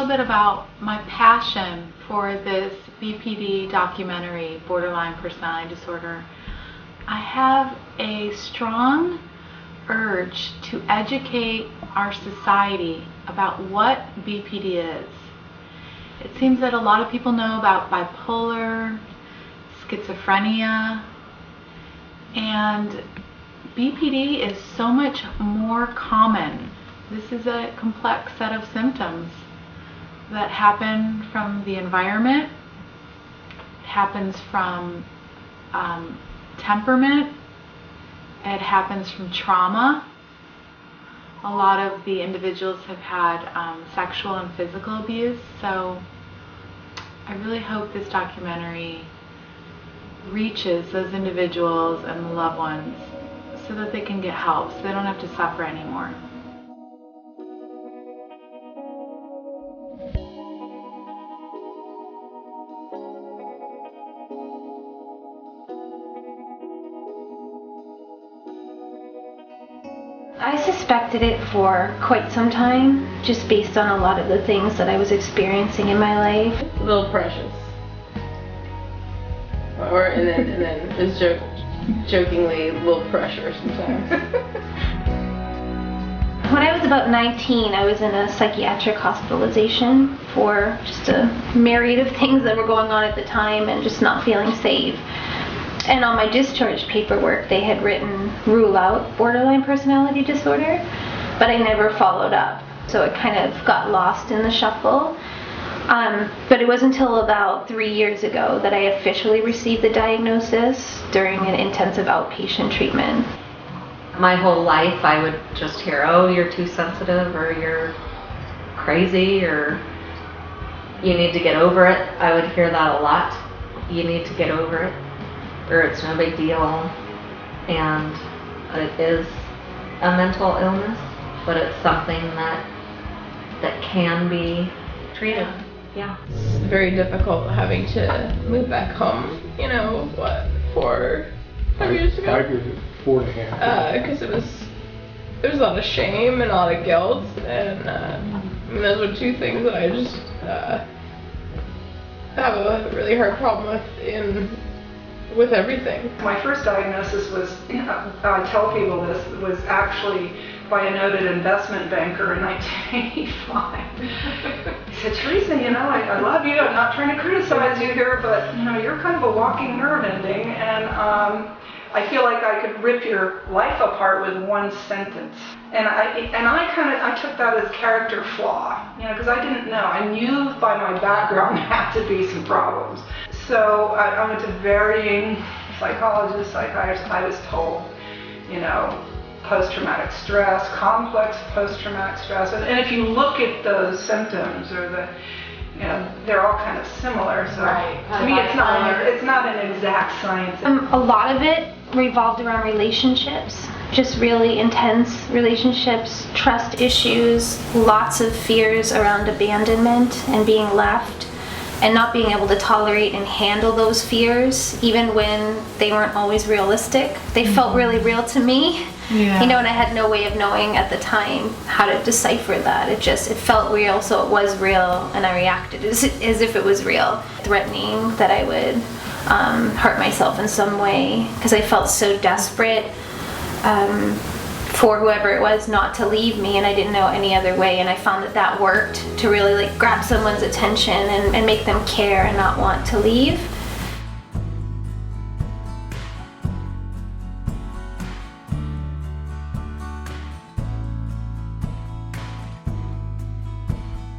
bit about my passion for this BPD documentary, Borderline Personality Disorder. I have a strong urge to educate our society about what BPD is. It seems that a lot of people know about bipolar, schizophrenia, and BPD is so much more common. This is a complex set of symptoms that happen from the environment. It happens from temperament. It happens from trauma. A lot of the individuals have had sexual and physical abuse, so I really hope this documentary reaches those individuals and the loved ones so that they can get help, so they don't have to suffer anymore. I suspected it for quite some time, just based on a lot of the things that I was experiencing in my life. A little precious. And then it's jokingly a little pressure sometimes. When I was about 19, I was in a psychiatric hospitalization for just a myriad of things that were going on at the time and just not feeling safe. And on my discharge paperwork, they had written rule out borderline personality disorder, but I never followed up. So it kind of got lost in the shuffle. But it wasn't until about 3 years ago that I officially received the diagnosis during an intensive outpatient treatment. My whole life I would just hear, oh, you're too sensitive, or you're crazy, or you need to get over it. I would hear that a lot. You need to get over it, or it's no big deal. And it is a mental illness, but it's something that can be treated. Yeah. It's very difficult having to move back home, 5 years ago? 5 years, 4.5. Because there was a lot of shame and a lot of guilt, and those were two things that I just have a really hard problem with everything. My first diagnosis was, I tell people this, was actually by a noted investment banker in 1985. He said, Teresa, I love you, I'm not trying to criticize you here, but you're kind of a walking nerve ending, and I feel like I could rip your life apart with one sentence. And I took that as character flaw, because I didn't know. I knew by my background there had to be some problems. So I went to varying psychologists, psychiatrists. I was told, post-traumatic stress, complex post-traumatic stress. And if you look at those symptoms or they're all kind of similar. So to me, it's not an exact science. A lot of it revolved around relationships, just really intense relationships, trust issues, lots of fears around abandonment and being left, and not being able to tolerate and handle those fears, even when they weren't always realistic. They felt really real to me. Yeah. And I had no way of knowing at the time how to decipher that. It felt real, so it was real, and I reacted as if it was real, threatening that I would hurt myself in some way, because I felt so desperate for whoever it was not to leave me, and I didn't know any other way. And I found that worked to really grab someone's attention and make them care and not want to leave.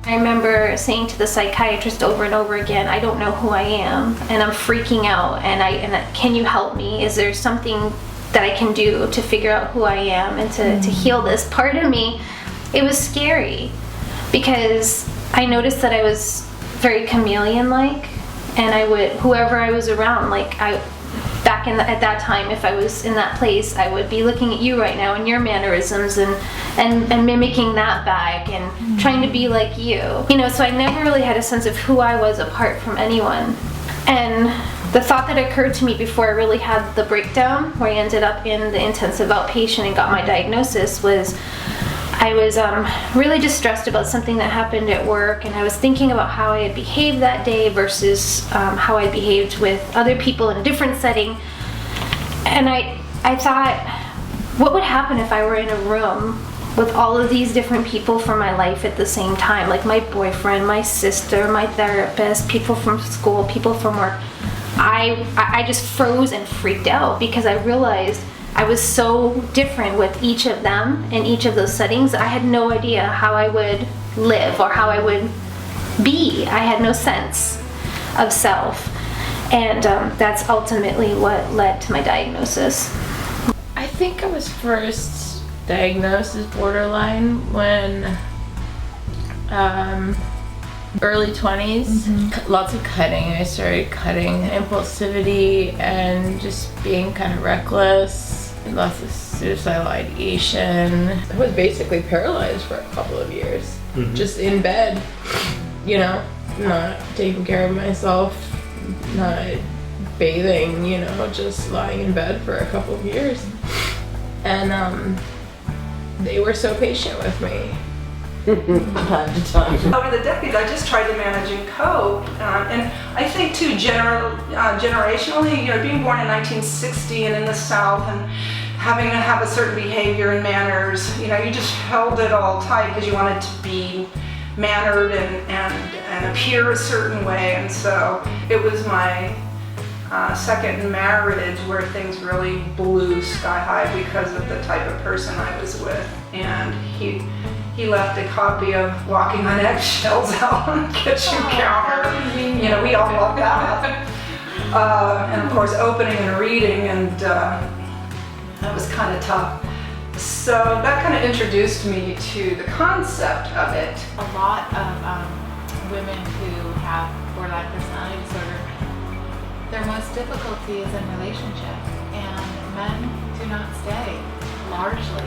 I remember saying to the psychiatrist over and over again, I don't know who I am, and I'm freaking out, and can you help me? Is there something that I can do to figure out who I am and to heal this part of me? It was scary, because I noticed that I was very chameleon-like, and whoever I was around, at that time, if I was in that place, I would be looking at you right now and your mannerisms and mimicking that back and trying to be like you. So I never really had a sense of who I was apart from anyone. And the thought that occurred to me before I really had the breakdown, where I ended up in the intensive outpatient and got my diagnosis, was I was really distressed about something that happened at work, and I was thinking about how I had behaved that day versus how I behaved with other people in a different setting. And I thought, what would happen if I were in a room with all of these different people from my life at the same time, like my boyfriend, my sister, my therapist, people from school, people from work. I just froze and freaked out because I realized I was so different with each of them in each of those settings. I had no idea how I would live or how I would be. I had no sense of self. And that's ultimately what led to my diagnosis. I think I was first diagnosed as borderline when early 20s. Lots of cutting. I started cutting, impulsivity, and just being kind of reckless. Lots of suicidal ideation. I was basically paralyzed for a couple of years. Just in bed, you know, not taking care of myself, not bathing, you know, just lying in bed for a couple of years. And they were so patient with me. Time to time. Over the decades, I just tried to manage and cope. And I think too, generationally, you know, being born in 1960 and in the South and having to have a certain behavior and manners, you know, you just held it all tight because you wanted to be mannered and appear a certain way. And so it was my second marriage where things really blew sky high because of the type of person I was with. And he left a copy of Walking on Eggshells out on the kitchen counter. You know, we all love that. And of course, opening and reading, and that was kind of tough. So that kind of introduced me to the concept of it. A lot of women who have borderline personality disorder, their most difficulty is in relationship, and men do not stay, largely.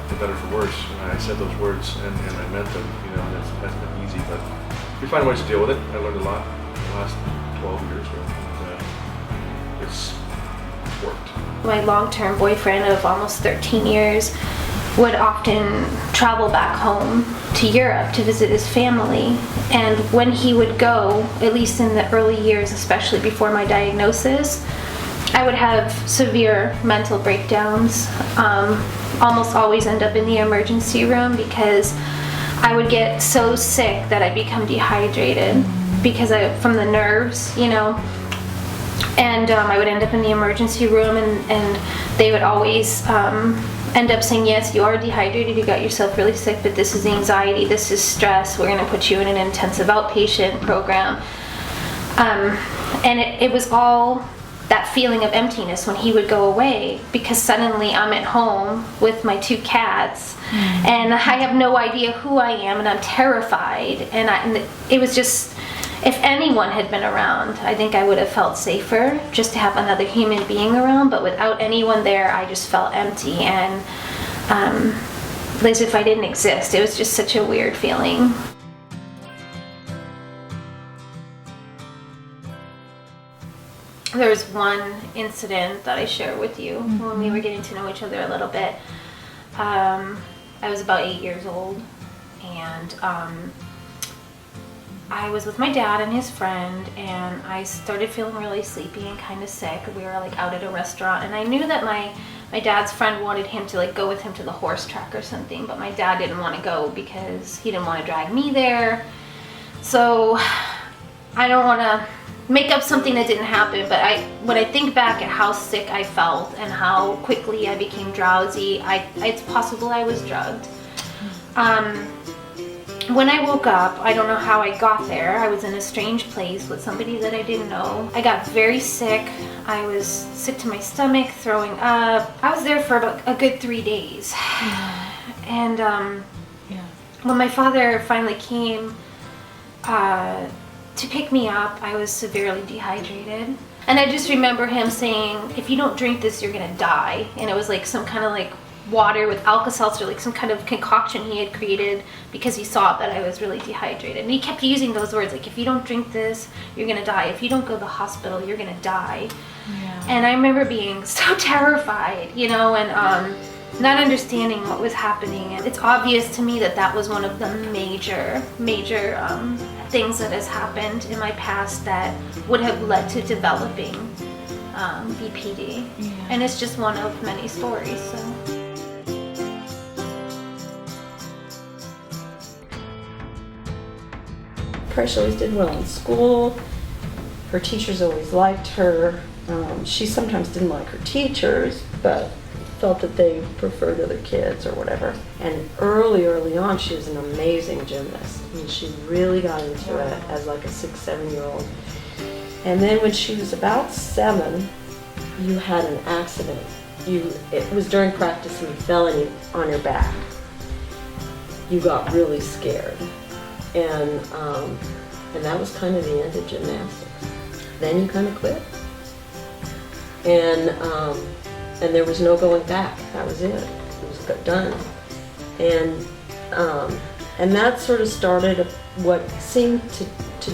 For better or for worse, I said those words and I meant them. You know, that's been easy, but we find ways to deal with it. I learned a lot in the last 12 years, and it's worked. My long-term boyfriend of almost 13 years would often travel back home to Europe to visit his family. And when he would go, at least in the early years, especially before my diagnosis, I would have severe mental breakdowns. Almost always end up in the emergency room because I would get so sick that I become dehydrated because from the nerves, you know. And I would end up in the emergency room, and they would always end up saying, yes, you are dehydrated, you got yourself really sick, but this is anxiety, this is stress, we're going to put you in an intensive outpatient program. And it was all that feeling of emptiness when he would go away, because suddenly I'm at home with my 2 cats, and I have no idea who I am, and I'm terrified. And it was just, if anyone had been around, I think I would have felt safer just to have another human being around, but without anyone there, I just felt empty and as if I didn't exist. It was just such a weird feeling. There was one incident that I shared with you when we were getting to know each other a little bit. I was about 8 years old, and I was with my dad and his friend, and I started feeling really sleepy and kind of sick. We were like out at a restaurant, and I knew that my dad's friend wanted him to like go with him to the horse track or something, but my dad didn't want to go because he didn't want to drag me there. So I don't want to make up something that didn't happen, but when I think back at how sick I felt and how quickly I became drowsy, it's possible I was drugged. When I woke up, I don't know how I got there. I was in a strange place with somebody that I didn't know. I got very sick. I was sick to my stomach, throwing up. I was there for about a good 3 days. And when my father finally came to pick me up, I was severely dehydrated. And I just remember him saying, if you don't drink this, you're gonna die. And it was like some kind of like water with Alka-Seltzer, like some kind of concoction he had created because he saw that I was really dehydrated. And he kept using those words, like, if you don't drink this, you're gonna die. If you don't go to the hospital, you're gonna die. Yeah. And I remember being so terrified, you know, and not understanding what was happening. And it's obvious to me that that was one of the major things that has happened in my past that would have led to developing BPD. Yeah. And it's just one of many stories. So. Presh always did well in school. Her teachers always liked her. She sometimes didn't like her teachers, but felt that they preferred other kids or whatever. And early on, she was an amazing gymnast. I mean, she really got into it as like a 6-7-year-old. And then when she was about 7, you had an accident. It was during practice and you fell on your back. You got really scared. And that was kind of the end of gymnastics. Then you kind of quit. And there was no going back. That was it. It was done. And that sort of started what seemed to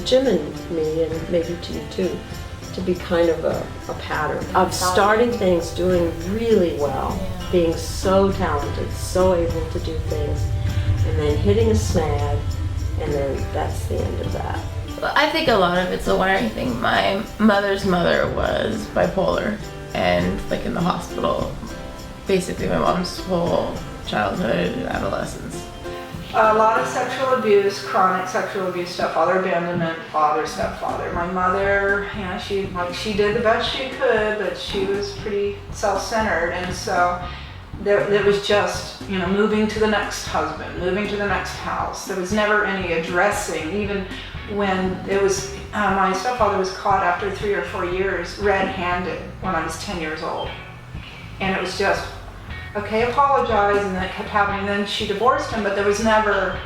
Jim and me, and maybe to you too, to be kind of a pattern of starting things, doing really well, being so talented, so able to do things, and then hitting a snag, and then that's the end of that. Well, I think a lot of it's a wiring thing. My mother's mother was bipolar and like in the hospital basically my mom's whole childhood and adolescence. A lot of sexual abuse, chronic sexual abuse, stepfather abandonment, father, stepfather. My mother, she did the best she could, but she was pretty self-centered, and so there was just, moving to the next husband, moving to the next house. There was never any addressing, even when it was, my stepfather was caught after 3 or 4 years red-handed when I was 10 years old. And it was just, okay, apologize, and that kept happening. Then she divorced him, but there was never,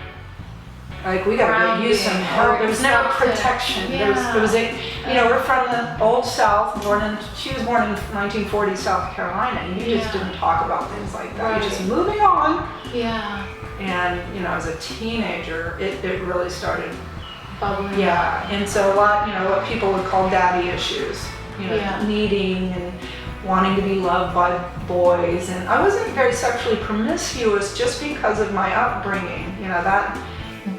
like, we gotta get you some help. There was never protection. Yeah. There was we're from the old South, she was born in 1940 South Carolina, and you just didn't talk about things like that. Right. You're just moving on. Yeah. And, as a teenager, it really started Bubbling. yeah, and so a lot, what people would call daddy issues, needing and wanting to be loved by boys. And I wasn't very sexually promiscuous just because of my upbringing,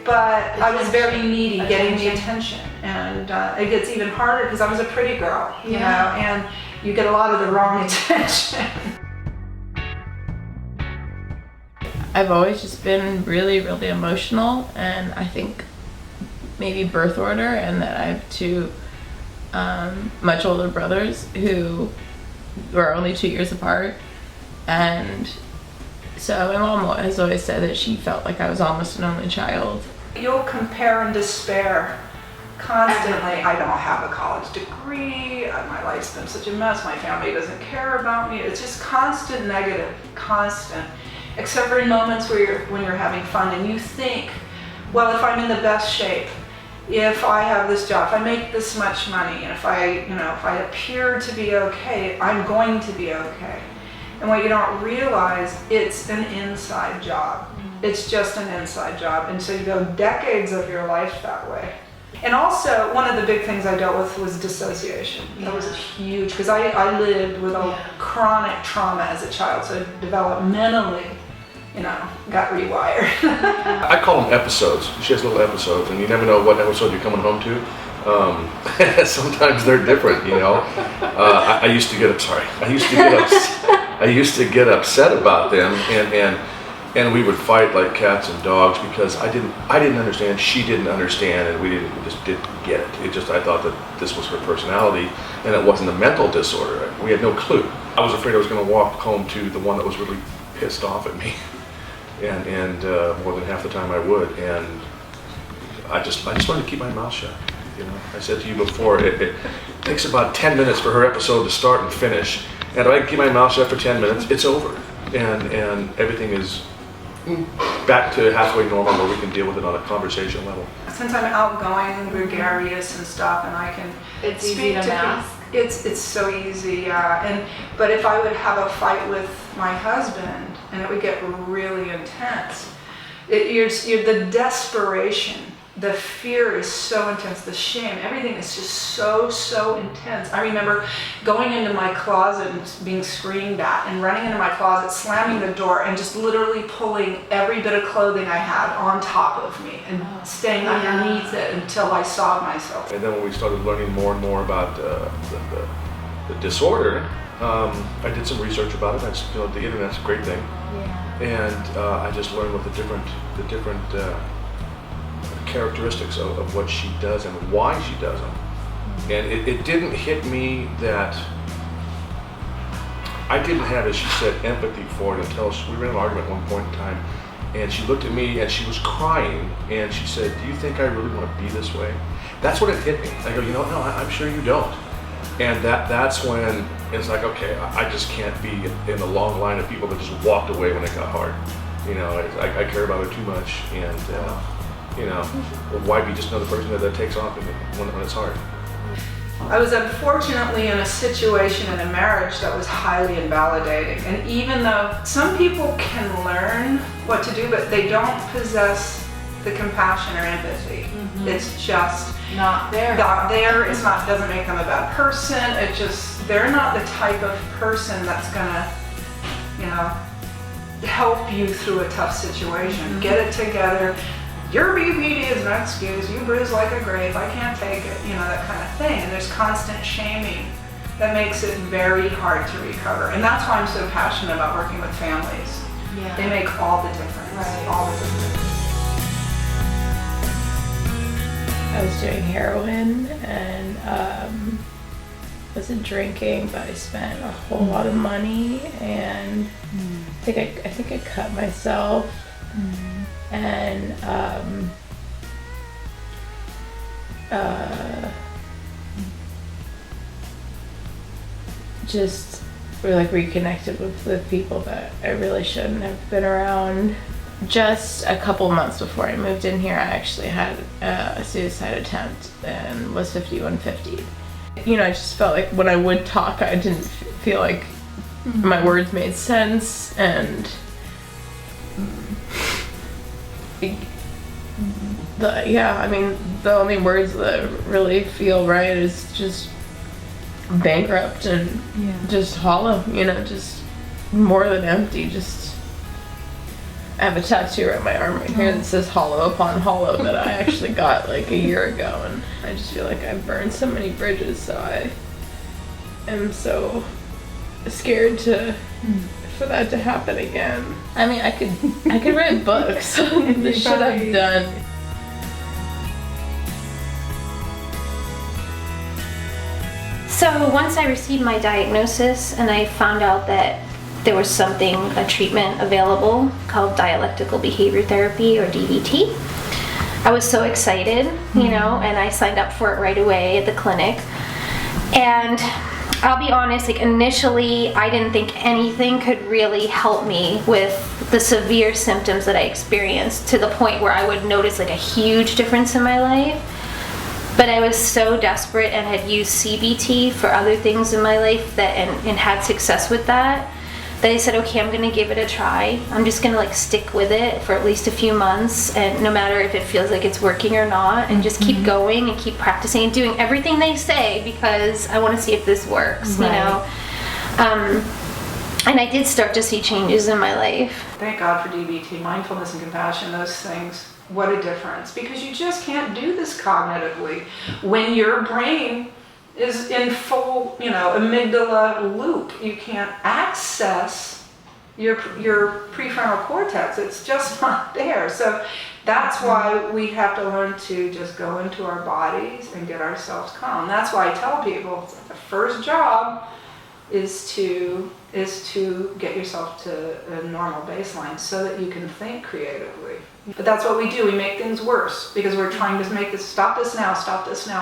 but I was very needy, getting the attention. And it gets even harder because I was a pretty girl, and you get a lot of the wrong attention. I've always just been really, really emotional, and I think maybe birth order, and that I have 2 much older brothers who were only 2 years apart. And so my mom has always said that she felt like I was almost an only child. You'll compare and despair constantly. I don't have a college degree, my life's been such a mess, my family doesn't care about me. It's just constant negative, constant. Except for in moments when you're having fun and you think, well, if I'm in the best shape, if I have this job, if I make this much money, and if I appear to be okay, I'm going to be okay. And what you don't realize, it's an inside job. It's just an inside job. And so you go decades of your life that way. And also, one of the big things I dealt with was dissociation. That was huge, because I lived with a chronic trauma as a child, so developmentally, got rewired. I call them episodes. She has little episodes, and you never know what episode you're coming home to. Sometimes they're different, I used to get upset about them, and we would fight like cats and dogs because I didn't understand, she didn't understand, and we just didn't get it. I thought that this was her personality, and it wasn't a mental disorder. We had no clue. I was afraid I was going to walk home to the one that was really pissed off at me. And more than half the time I would, and I just wanted to keep my mouth shut. I said to you before, it takes about 10 minutes for her episode to start and finish, and if I can keep my mouth shut for 10 minutes, it's over, and everything is back to halfway normal where we can deal with it on a conversation level. Since I'm outgoing, gregarious and stuff, and I can speak to mask. It's so easy, but if I would have a fight with my husband, and it would get really intense, the desperation the fear is so intense, the shame, everything is just so intense. I remember going into my closet and being screamed at and running into my closet, slamming the door, and just literally pulling every bit of clothing I had on top of me and staying underneath it until I saw myself. And then when we started learning more and more about the disorder, I did some research about it. The internet's a great thing. Yeah. And I just learned what the different characteristics of what she does and why she does them. And it didn't hit me that I didn't have, as she said, empathy for it until we were in an argument at one point in time, and she looked at me and she was crying and she said, "Do you think I really want to be this way?" That's when it hit me. I go, no, I'm sure you don't. And that's when it's like, okay, I just can't be in the long line of people that just walked away when it got hard. I care about her too much, and why be just another person that takes off when it's hard? I was unfortunately in a situation in a marriage that was highly invalidating. And even though some people can learn what to do, but they don't possess the compassion or empathy. Mm-hmm. It's just not there. Not there. It's not, doesn't make them a bad person. They're not the type of person that's gonna, help you through a tough situation. Mm-hmm. Get it together. Your BPD is no excuse. You bruise like a grape. I can't take it. That kind of thing. And there's constant shaming that makes it very hard to recover. And that's why I'm so passionate about working with families. Yeah. They make all the difference. Right. All the difference. I was doing heroin and wasn't drinking, but I spent a whole lot of money, and I think I cut myself. And just reconnected with the people that I really shouldn't have been around. Just a couple months before I moved in here, I actually had a suicide attempt and was 5150. I just felt like when I would talk, I didn't feel like my words made sense, and the only words that really feel right is just bankrupt and just hollow, just more than empty. I have a tattoo on my arm right here that says hollow upon hollow that I actually got a year ago, and I just feel like I've burned so many bridges, so I am so scared for that to happen again. I could write books on the shit I've done. So once I received my diagnosis and I found out that there was a treatment available called Dialectical Behavior Therapy, or DBT, I was so excited, and I signed up for it right away at the clinic. And I'll be honest, initially I didn't think anything could really help me with the severe symptoms that I experienced, to the point where I would notice a huge difference in my life. But I was so desperate and had used CBT for other things in my life and had success with that I said, okay, I'm gonna give it a try. I'm just gonna stick with it for at least a few months, and no matter if it feels like it's working or not, and just keep going and keep practicing and doing everything they say, because I want to see if this works, And I did start to see changes in my life. Thank God for DBT, mindfulness and compassion, those things. What a difference, because you just can't do this cognitively when your brain is in full, amygdala loop. You can't access your prefrontal cortex. It's just not there. So that's why we have to learn to just go into our bodies and get ourselves calm. That's why I tell people the first job is to get yourself to a normal baseline so that you can think creatively. But that's what we do. We make things worse because we're trying to make this, stop this now,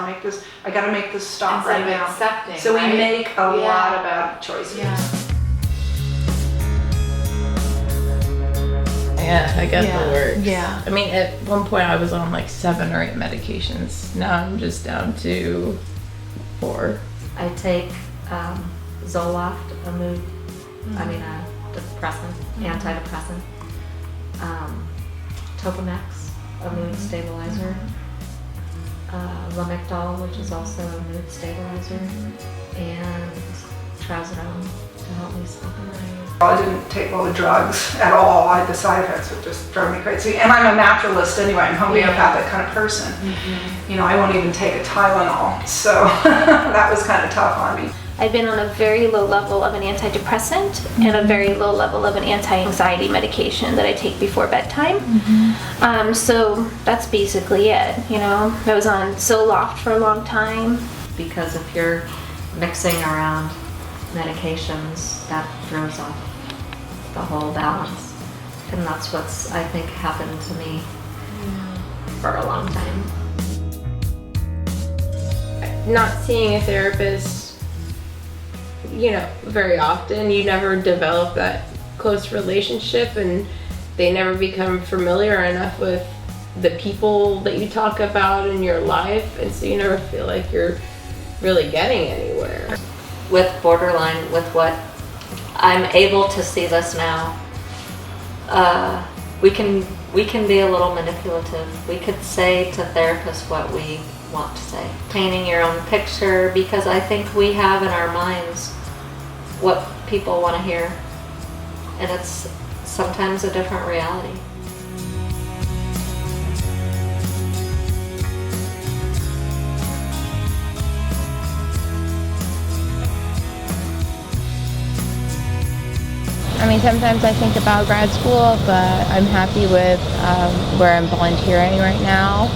make this, I gotta make this stop right now. Accepting, so we make a lot of bad choices. Yeah, I get the works. Yeah. At one point I was on 7 or 8 medications. Now I'm just down to 4. I take Zoloft, a depressant, antidepressant, Toponex, a mood stabilizer, Lamictal, which is also a mood stabilizer, and trazodone to help me sleep at night. I didn't take all the drugs at all. The side effects would just drive me crazy. And I'm a naturalist anyway. I'm a homeopathic kind of person. You know, I won't even take a Tylenol. So that was kind of tough on me. I've been on a very low level of an antidepressant and a very low level of an anti-anxiety medication that I take before bedtime. So that's basically it, you know. I was on Zoloft for a long time. Because if you're mixing around medications, that throws off the whole balance. And that's what's, I think, happened to me for a long time. Not seeing a therapist, you know, very often, you never develop that close relationship, and they never become familiar enough with the people that you talk about in your life, and so you never feel like you're really getting anywhere. With borderline, with what I'm able to see this now, we can be a little manipulative. We could say to therapists what we want to say. Painting your own picture, because I think we have in our minds what people want to hear, and it's sometimes a different reality. I mean, sometimes I think about grad school, but I'm happy with where I'm volunteering right now,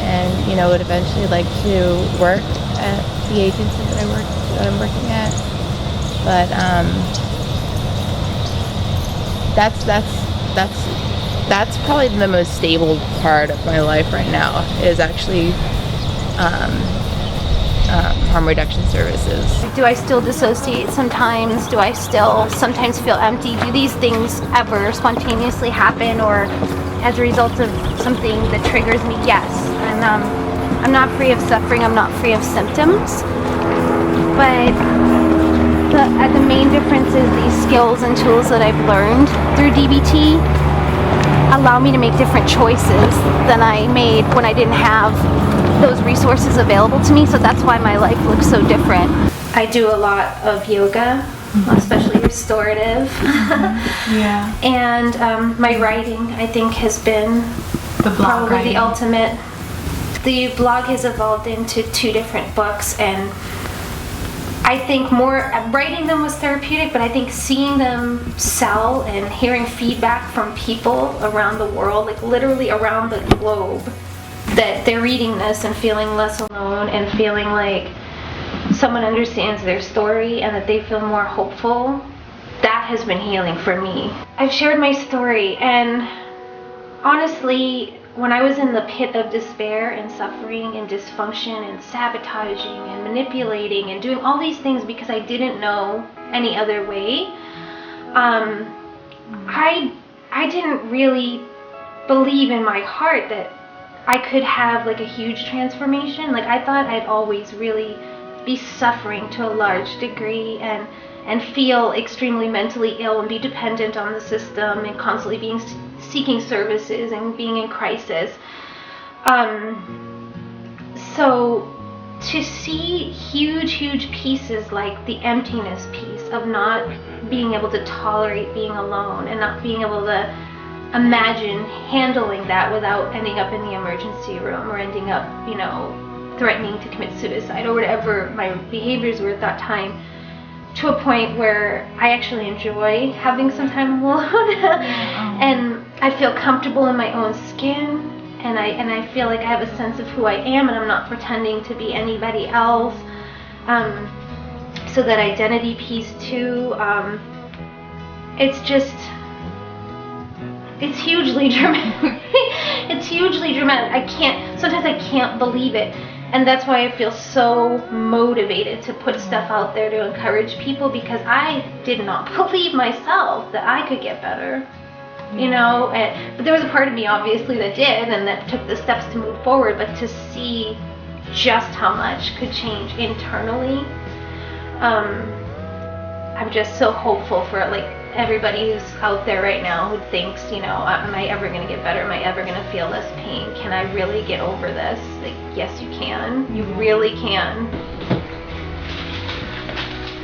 and you know, would eventually like to work at the agency that I'm working at. But that's probably the most stable part of my life right now, is actually harm reduction services. Do I still dissociate sometimes? Do I still sometimes feel empty? Do these things ever spontaneously happen, or as a result of something that triggers me? Yes. And I'm not free of suffering. I'm not free of symptoms. But the main difference is these skills and tools that I've learned through DBT allow me to make different choices than I made when I didn't have those resources available to me. So that's why my life looks so different. I do a lot of yoga, especially restorative. And my writing, I think, has been probably the ultimate. The blog has evolved into 2 different books, and I think writing them was therapeutic, but I think seeing them sell and hearing feedback from people around the world, like literally around the globe, that they're reading this and feeling less alone and feeling like someone understands their story and that they feel more hopeful, that has been healing for me. I've shared my story, and honestly, when I was in the pit of despair and suffering and dysfunction and sabotaging and manipulating and doing all these things because I didn't know any other way, I didn't really believe in my heart that I could have like a huge transformation. Like, I thought I'd always really be suffering to a large degree and feel extremely mentally ill and be dependent on the system and constantly seeking services and being in crisis. So to see huge pieces like the emptiness piece of not being able to tolerate being alone and not being able to imagine handling that without ending up in the emergency room or ending up, you know, threatening to commit suicide or whatever my behaviors were at that time, to a point where I actually enjoy having some time alone. And I feel comfortable in my own skin, and I feel like I have a sense of who I am, and I'm not pretending to be anybody else. So that identity piece too, it's hugely dramatic. It's hugely dramatic. Sometimes I can't believe it. And that's why I feel so motivated to put stuff out there to encourage people, because I did not believe myself that I could get better, you know. But there was a part of me, obviously, that did and that took the steps to move forward. But to see just how much could change internally, I'm just so hopeful for like everybody who's out there right now who thinks, am I ever going to get better? Am I ever going to feel less pain? Can I really get over this? Like, yes, you can. You really can.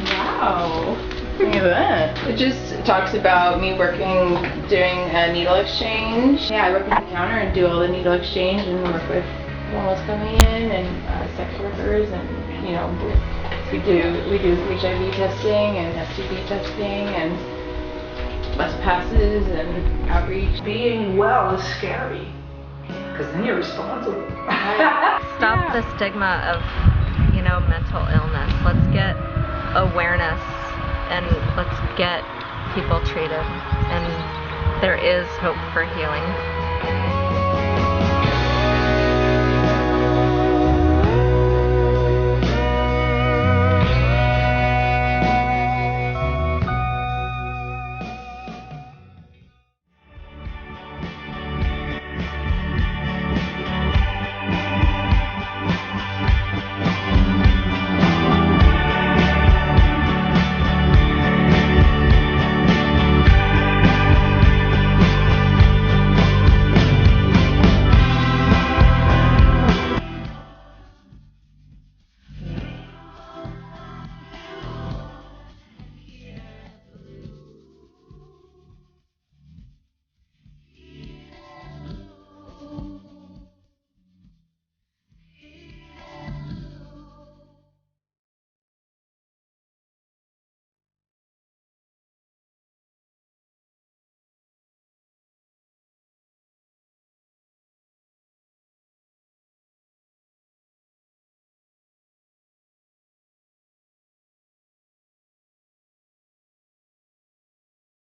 Wow. Look at that. It just talks about me doing a needle exchange. Yeah, I work at the counter and do all the needle exchange and work with homeless coming in and sex workers, and we do HIV testing and STD testing and bus passes and outreach. Being well is scary, because then you're responsible. Stop the stigma of, mental illness. Let's get awareness and let's get people treated. And there is hope for healing.